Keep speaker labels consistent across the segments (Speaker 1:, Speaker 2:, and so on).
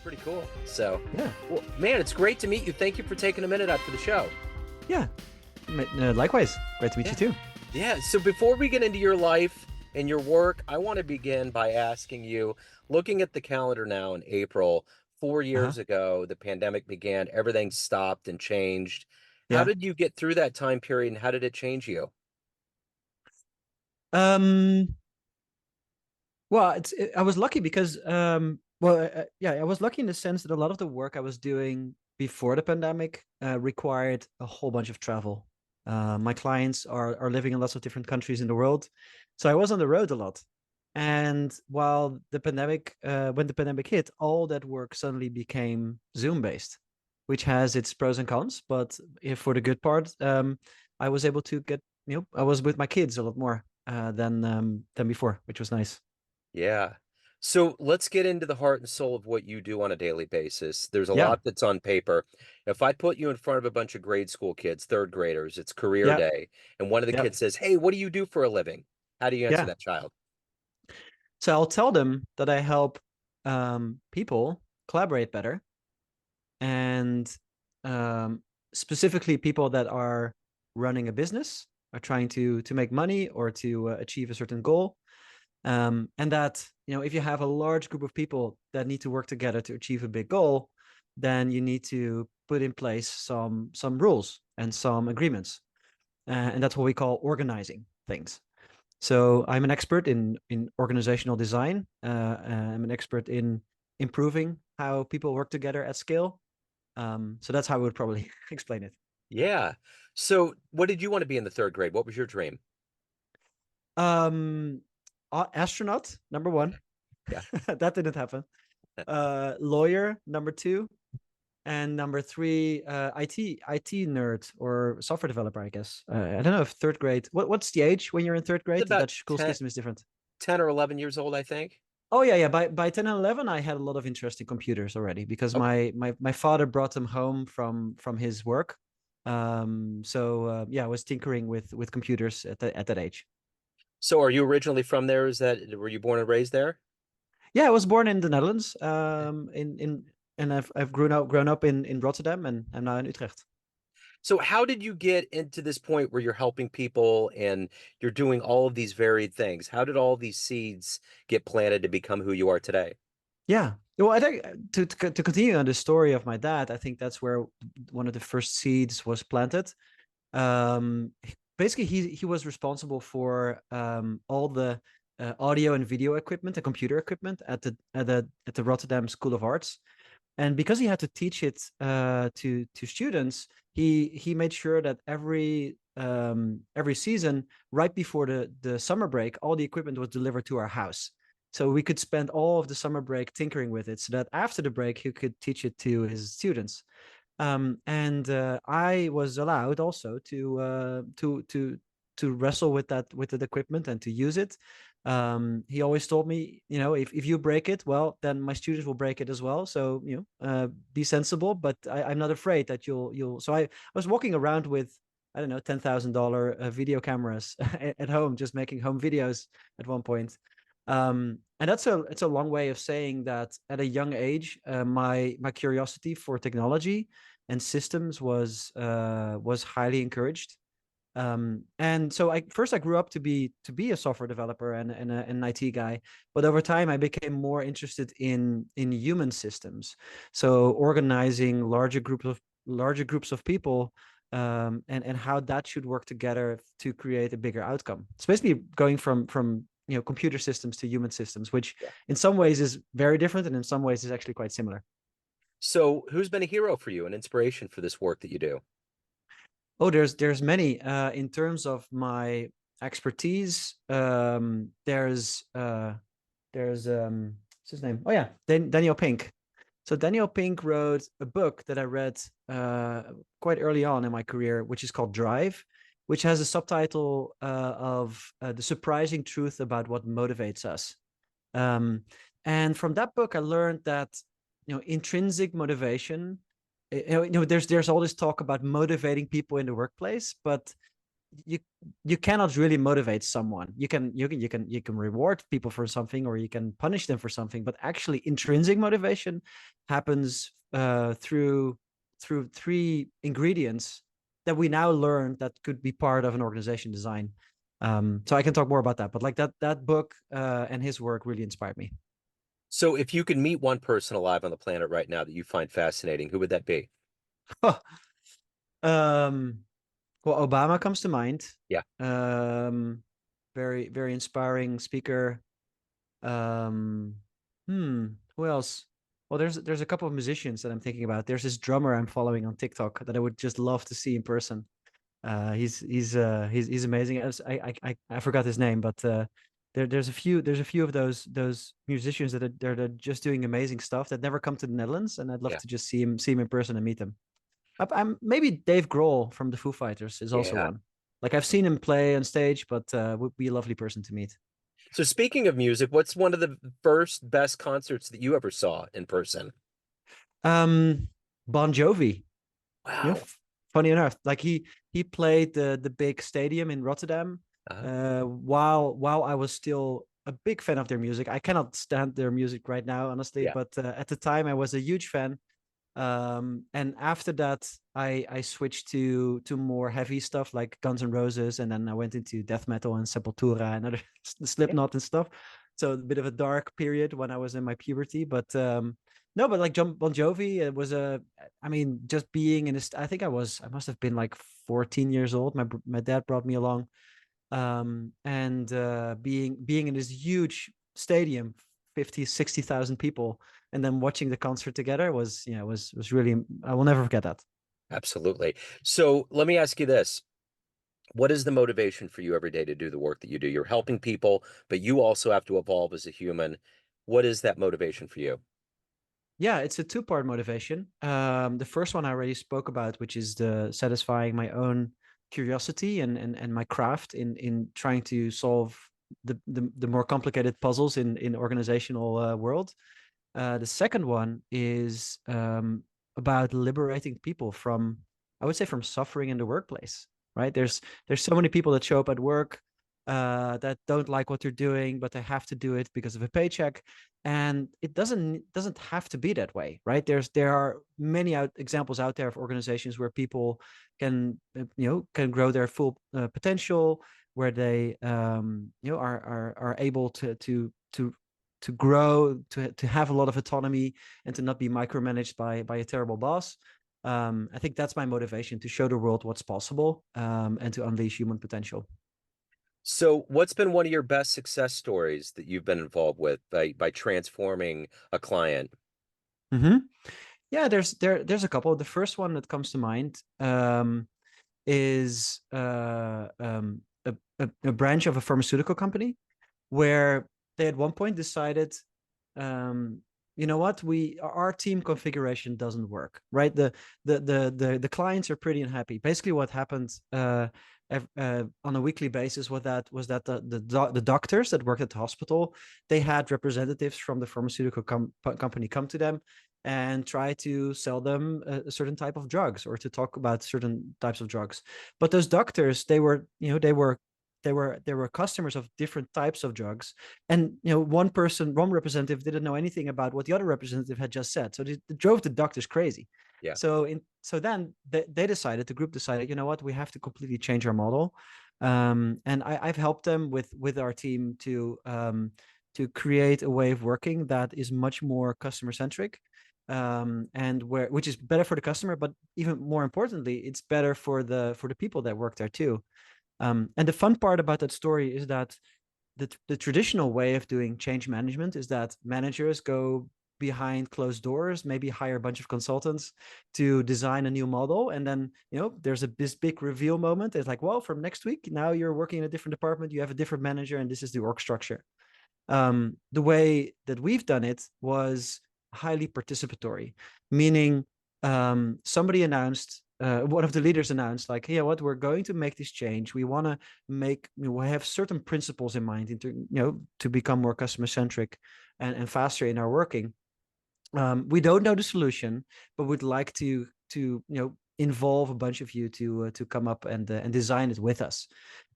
Speaker 1: Pretty cool. So,
Speaker 2: Yeah,
Speaker 1: well, man, it's great to meet you. Thank you for taking a minute out for the show.
Speaker 2: yeah. Likewise, great to meet you
Speaker 1: Yeah.
Speaker 2: too.
Speaker 1: Yeah. So before we get into your life and your work, I want to begin by asking you, looking at the calendar now in April, 4 years
Speaker 2: Uh-huh.
Speaker 1: ago, the pandemic began, everything stopped and changed. How
Speaker 2: Yeah.
Speaker 1: did you get through that time period and how did it change you?
Speaker 2: Um, well, I was lucky because yeah, I was lucky in the sense that a lot of the work I was doing before the pandemic required a whole bunch of travel. My clients are living in lots of different countries in the world, so I was on the road a lot. And while the pandemic, when the pandemic hit, all that work suddenly became Zoom based, which has its pros and cons. But if for the good part, I was able to get, I was with my kids a lot more than before, which was nice.
Speaker 1: Yeah. So let's get into the heart and soul of what you do on a daily basis. There's a
Speaker 2: Yeah,
Speaker 1: lot that's on paper. If I put you in front of a bunch of grade school kids, third graders, it's career
Speaker 2: yeah,
Speaker 1: day, and one of the
Speaker 2: yeah,
Speaker 1: kids says, "Hey, what do you do for a living?" How do you answer
Speaker 2: yeah.
Speaker 1: that child?
Speaker 2: So I'll tell them that I help people collaborate better, and um, specifically people that are running a business, are trying to make money or to achieve a certain goal. And that, if you have a large group of people that need to work together to achieve a big goal, then you need to put in place some rules and some agreements, and that's what we call organizing things. So I'm an expert in organizational design. I'm an expert in improving how people work together at scale. So that's how I would probably explain it.
Speaker 1: Yeah. So what did you want to be in the third grade? What was your dream?
Speaker 2: Um, Astronaut, number one.
Speaker 1: Yeah.
Speaker 2: That didn't happen. Lawyer, number two. And number three, IT nerd or software developer, I guess. I don't know if third grade. What's the age when you're in third
Speaker 1: It's
Speaker 2: grade? The
Speaker 1: about
Speaker 2: Dutch school
Speaker 1: 10,
Speaker 2: system is different.
Speaker 1: 10 or 11 years old, I think.
Speaker 2: Oh yeah, yeah. By 10 and 11, I had a lot of interest in computers already because
Speaker 1: Okay.
Speaker 2: my father brought them home from his work. So yeah, I was tinkering with computers at that age.
Speaker 1: So are you originally from there? Were you born and raised there?
Speaker 2: Yeah, I was born in the Netherlands.
Speaker 1: Okay.
Speaker 2: In and I've grown up in Rotterdam, and I'm now in Utrecht.
Speaker 1: So how did you get into this point where you're helping people and you're doing all of these varied things? How did all these seeds get planted to become who you are today?
Speaker 2: Yeah. Well, I think to continue on the story of my dad, I think that's where one of the first seeds was planted. Basically, he was responsible for all the audio and video equipment and computer equipment at the Rotterdam School of Arts. And because he had to teach it to students, he made sure that every season, right before the summer break, all the equipment was delivered to our house. So we could spend all of the summer break tinkering with it, so that after the break he could teach it to his students. And I was allowed also to wrestle with that equipment and to use it. He always told me, if you break it, well, then my students will break it as well. So be sensible, but I'm not afraid that you'll. So I was walking around with, I don't know, $10,000 video cameras at home, just making home videos at one point. And it's a long way of saying that at a young age, my curiosity for technology and systems was highly encouraged. And so I grew up to be a software developer and an IT guy, but over time I became more interested in human systems. So organizing larger groups of people, and how that should work together to create a bigger outcome. It's basically going from computer systems to human systems, which
Speaker 1: Yeah.
Speaker 2: in some ways is very different, and in some ways is actually quite similar.
Speaker 1: So who's been a hero for you, an inspiration for this work that you do?
Speaker 2: Oh, there's many. In terms of my expertise, there's what's his name? Oh yeah, Daniel Pink. So Daniel Pink wrote a book that I read quite early on in my career, which is called Drive, which has a subtitle of "The Surprising Truth About What Motivates Us." Um, and from that book, I learned that intrinsic motivation. There's all this talk about motivating people in the workplace, but you you cannot really motivate someone. You can reward people for something, or you can punish them for something, but actually intrinsic motivation happens through three ingredients that we now learn that could be part of an organization design. So I can talk more about that, but like that book and his work really inspired me.
Speaker 1: So if you could meet one person alive on the planet right now that you find fascinating, who would that be?
Speaker 2: um, well, Obama comes to mind.
Speaker 1: Yeah.
Speaker 2: Um, very very inspiring speaker. Um, who else? Well, there's a couple of musicians that I'm thinking about. There's this drummer I'm following on TikTok that I would just love to see in person. He's amazing. I forgot his name, but there's a few of those musicians that are just doing amazing stuff that never come to the Netherlands, and I'd love
Speaker 1: Yeah.
Speaker 2: to just see him in person and meet them. I'm maybe Dave Grohl from the Foo Fighters is also
Speaker 1: Yeah.
Speaker 2: one. Like I've seen him play on stage, but would be a lovely person to meet.
Speaker 1: So speaking of music, what's one of the first best concerts that you ever saw in person?
Speaker 2: Um, Bon Jovi. You know,
Speaker 1: Wow.
Speaker 2: funny enough, like he played the big stadium in Rotterdam.
Speaker 1: Uh,
Speaker 2: While I was still a big fan of their music. I cannot stand their music right now, honestly,
Speaker 1: yeah.
Speaker 2: but at the time I was a huge fan. And after that, I switched to more heavy stuff like Guns N' Roses, and then I went into death metal and Sepultura and other
Speaker 1: Yeah.
Speaker 2: Slipknot and stuff. So a bit of a dark period when I was in my puberty, but no, but like Bon Jovi, it was I mean, just being in this. I think I must have been like 14 years old. My dad brought me along, and being in this huge stadium, 50, 60,000 people, and then watching the concert together was, was really, I will never forget that.
Speaker 1: Absolutely. So let me ask you this. What is the motivation for you every day to do the work that you do? You're helping people, but you also have to evolve as a human. What is that motivation for you?
Speaker 2: Yeah, it's a two-part motivation. The first one I already spoke about, which is the satisfying my own curiosity and my craft in trying to solve the more complicated puzzles in organizational world. The second one is about liberating people from, I would say, from suffering in the workplace. Right? There's so many people that show up at work that don't like what they're doing, but they have to do it because of a paycheck, and it doesn't have to be that way, right? There are many examples out there of organizations where people can grow their full potential, where they are able to grow, to have a lot of autonomy, and to not be micromanaged by a terrible boss. I think that's my motivation, to show the world what's possible, and to unleash human potential.
Speaker 1: So, what's been one of your best success stories that you've been involved with by transforming a client?
Speaker 2: Hmm. Yeah, there's a couple. The first one that comes to mind is a branch of a pharmaceutical company where they at one point decided, um, you know what, our team configuration doesn't work, right? The clients are pretty unhappy. Basically, what happened on a weekly basis was that the doctors that worked at the hospital, they had representatives from the pharmaceutical company come to them and try to sell them a certain type of drugs, or to talk about certain types of drugs. But those doctors, they were customers of different types of drugs, and one representative didn't know anything about what the other representative had just said, so they drove the doctors crazy.
Speaker 1: Yeah.
Speaker 2: So then they decided, the group decided, you know what, we have to completely change our model. And I've helped them with our team to create a way of working that is much more customer centric, and which is better for the customer, but even more importantly, it's better for the people that work there too. And the fun part about that story is that the traditional way of doing change management is that managers go behind closed doors, maybe hire a bunch of consultants to design a new model, and then there's this big reveal moment. It's like, well, from next week now you're working in a different department, you have a different manager, and this is the org structure. The way that we've done it was highly participatory, meaning somebody announced, one of the leaders announced, like, hey, what, we're going to make this change. We want to we have certain principles in mind to become more customer centric and faster in our working. We don't know the solution, but we'd like to involve a bunch of you to come up and design it with us.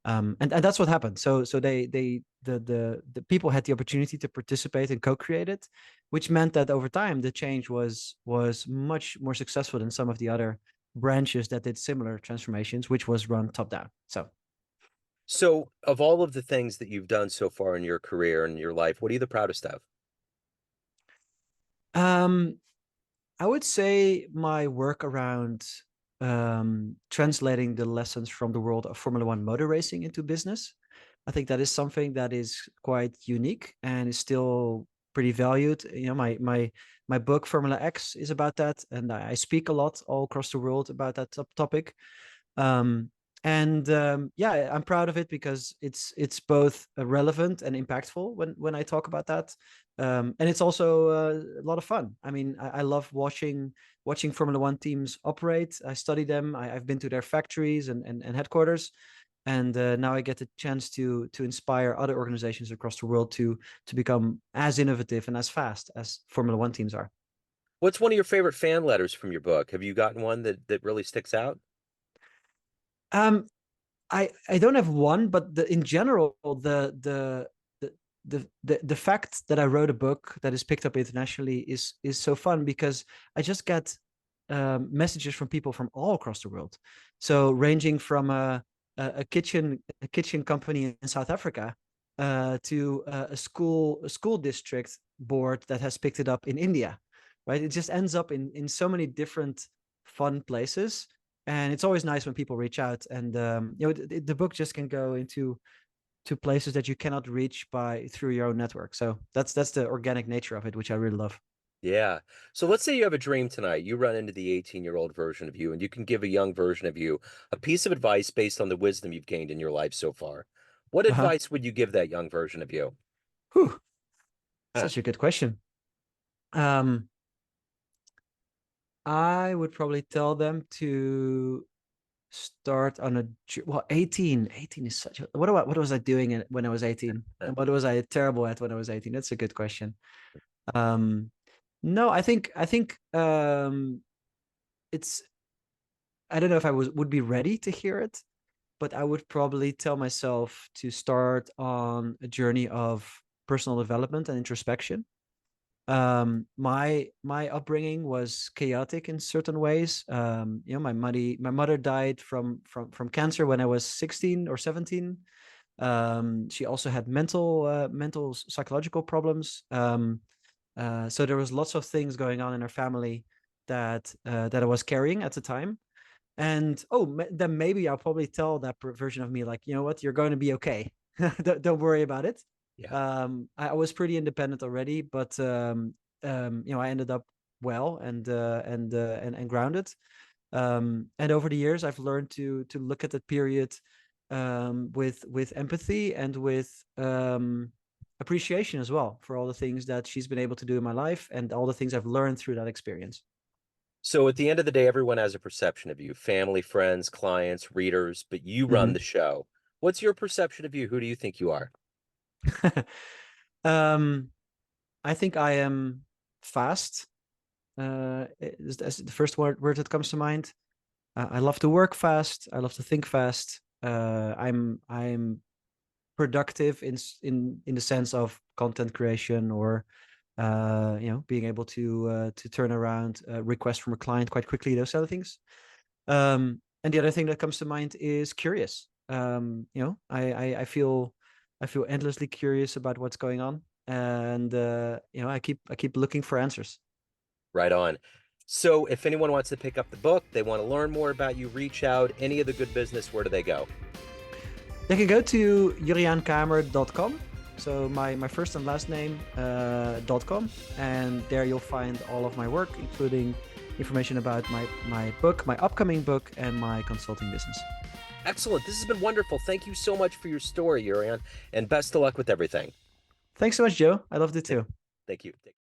Speaker 2: And that's what happened. So the people had the opportunity to participate and co-create it, which meant that over time the change was much more successful than some of the other branches that did similar transformations, which was run top down.
Speaker 1: So, of all of the things that you've done so far in your career and your life, what are you the proudest of?
Speaker 2: Um, I would say my work around translating the lessons from the world of Formula One motor racing into business. I think that is something that is quite unique and is still pretty valued. You know, my book Formula X is about that, and I speak a lot all across the world about that topic. Um, yeah, I'm proud of it because it's both relevant and impactful when I talk about that. And it's also a lot of fun. I mean, I love watching Formula One teams operate. I study them. I've been to their factories and headquarters, and now I get the chance to inspire other organizations across the world to become as innovative and as fast as Formula One teams are.
Speaker 1: What's one of your favorite fan letters from your book? Have you gotten one that really sticks out?
Speaker 2: Um, I don't have one, but in general, the fact that I wrote a book that is picked up internationally is so fun because I just get messages from people from all across the world. So ranging from a kitchen company in South Africa to a school district board that has picked it up in India, right? It just ends up in so many different fun places, and it's always nice when people reach out. And you know, the book just can go into places that you cannot reach by through your own network. So that's the organic nature of it, which I really love.
Speaker 1: Yeah. So let's say you have a dream tonight. You run into the 18-year-old version of you, and you can give a young version of you a piece of advice based on the wisdom you've gained in your life so far. What
Speaker 2: Uh-huh.
Speaker 1: advice would you give that young version of you?
Speaker 2: Whew,
Speaker 1: Huh.
Speaker 2: such a good question. Um, I would probably tell them to start on a well 18 is such a what was I doing when I was 18, and what was I terrible at when I was 18? That's a good question. um no, I think it's I don't know if I would be ready to hear it, but I would probably tell myself to start on a journey of personal development and introspection. My upbringing was chaotic in certain ways. You know, my mother died from cancer when I was 16 or 17. She also had mental psychological problems. So there was lots of things going on in her family that I was carrying at the time. And then maybe I'll probably tell that version of me, like, you know what, you're going to be okay. Don't worry about it.
Speaker 1: Yeah.
Speaker 2: I was pretty independent already, but you know, I ended up well and grounded. And over the years, I've learned to look at that period with empathy and with appreciation as well for all the things that she's been able to do in my life and all the things I've learned through that experience.
Speaker 1: So at the end of the day, everyone has a perception of you, family, friends, clients, readers, but you run
Speaker 2: Mhm.
Speaker 1: the show. What's your perception of you? Who do you think you are?
Speaker 2: um, I think I am fast. That's the first word that comes to mind. I love to work fast. I love to think fast. I'm productive in the sense of content creation or you know, being able to turn around a request from a client quite quickly. Those other things. And the other thing that comes to mind is curious. You know, I feel endlessly curious about what's going on, and you know, I keep looking for answers.
Speaker 1: Right on. So if anyone wants to pick up the book, they want to learn more about you, reach out, any of the good business, where do they go?
Speaker 2: They can go to juriaankamer.com. So my first and last name .com, and there you'll find all of my work, including information about my book, my upcoming book, and my consulting business.
Speaker 1: Excellent. This has been wonderful. Thank you so much for your story, Urian, and best of luck with everything.
Speaker 2: Thanks so much, Joe. I loved it too.
Speaker 1: Thank you.